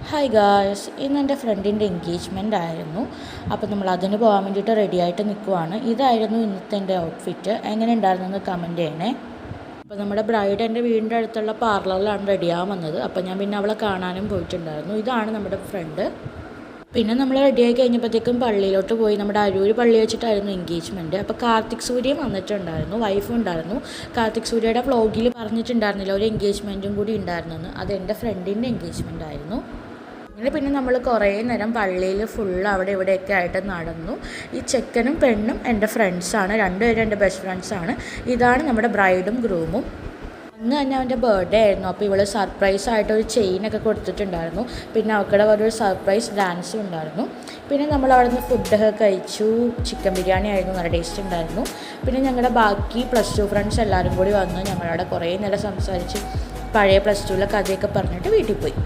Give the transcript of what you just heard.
Hi guys, ഇന്ന് എൻ്റെ ഫ്രണ്ടിൻ്റെ എൻഗേജ്മെൻ്റ് ആയിരുന്നു. അപ്പോൾ നമ്മൾ അതിന് പോകാൻ വേണ്ടിയിട്ട് റെഡി ആയിട്ട് നിൽക്കുവാണ്. ഇതായിരുന്നു ഇന്നത്തെ എൻ്റെ ഔട്ട്ഫിറ്റ്. എങ്ങനെ ഉണ്ടായിരുന്നെന്ന് കമൻറ്റ് ചെയ്യണേ. അപ്പോൾ നമ്മുടെ ബ്രൈഡ് എൻ്റെ വീടിൻ്റെ അടുത്തുള്ള പാർലറിലാണ് റെഡിയാകാൻ വന്നത്. അപ്പോൾ ഞാൻ പിന്നെ അവളെ കാണാനും പോയിട്ടുണ്ടായിരുന്നു. ഇതാണ് നമ്മുടെ ഫ്രണ്ട്. പിന്നെ നമ്മൾ റെഡിയായി കഴിഞ്ഞപ്പോഴത്തേക്കും പള്ളിയിലോട്ട് പോയി. നമ്മുടെ അരൂർ പള്ളി വെച്ചിട്ടായിരുന്നു എൻഗേജ്മെൻറ്റ്. അപ്പോൾ കാർത്തിക് സൂര്യയും വന്നിട്ടുണ്ടായിരുന്നു, വൈഫും ഉണ്ടായിരുന്നു. കാർത്തിക് സൂര്യയുടെ വ്ളോഗിൽ പറഞ്ഞിട്ടുണ്ടായിരുന്നില്ല ഒരു എൻഗേജ്മെൻറ്റും കൂടി ഉണ്ടായിരുന്നെന്ന്. അത് എൻ്റെ ഫ്രണ്ടിൻ്റെ എൻഗേജ്മെൻ്റ് ആയിരുന്നു. അങ്ങനെ പിന്നെ നമ്മൾ കുറേ നേരം പള്ളിയിൽ ഫുള്ള് അവിടെ ഇവിടെയൊക്കെ ആയിട്ട് നടന്നു. ഈ ചെക്കനും പെണ്ണും എൻ്റെ ഫ്രണ്ട്സാണ്, രണ്ടുപേരും എൻ്റെ ബെസ്റ്റ് ഫ്രണ്ട്സാണ്. ഇതാണ് നമ്മുടെ ബ്രൈഡും ഗ്രൂമും. അന്ന് തന്നെ അവൻ്റെ ബർത്ത്ഡേ ആയിരുന്നു. അപ്പോൾ ഇവൾ സർപ്രൈസായിട്ട് ഒരു ചെയിനൊക്കെ കൊടുത്തിട്ടുണ്ടായിരുന്നു. പിന്നെ അവൾക്കിടെ ഒരു സർപ്രൈസ് ഡാൻസും ഉണ്ടായിരുന്നു. പിന്നെ നമ്മൾ അവിടെ നിന്ന് ഫുഡൊക്കെ കഴിച്ചു. ചിക്കൻ ബിരിയാണി ആയിരുന്നു, നല്ല ടേസ്റ്റ് ഉണ്ടായിരുന്നു. പിന്നെ ഞങ്ങളുടെ ബാക്കി +2 ഫ്രണ്ട്സ് എല്ലാവരും കൂടി വന്നു. ഞങ്ങളവിടെ കുറേ നേരം സംസാരിച്ച് പഴയ +2ലെ കഥയൊക്കെ പറഞ്ഞിട്ട് വീട്ടിൽ പോയി.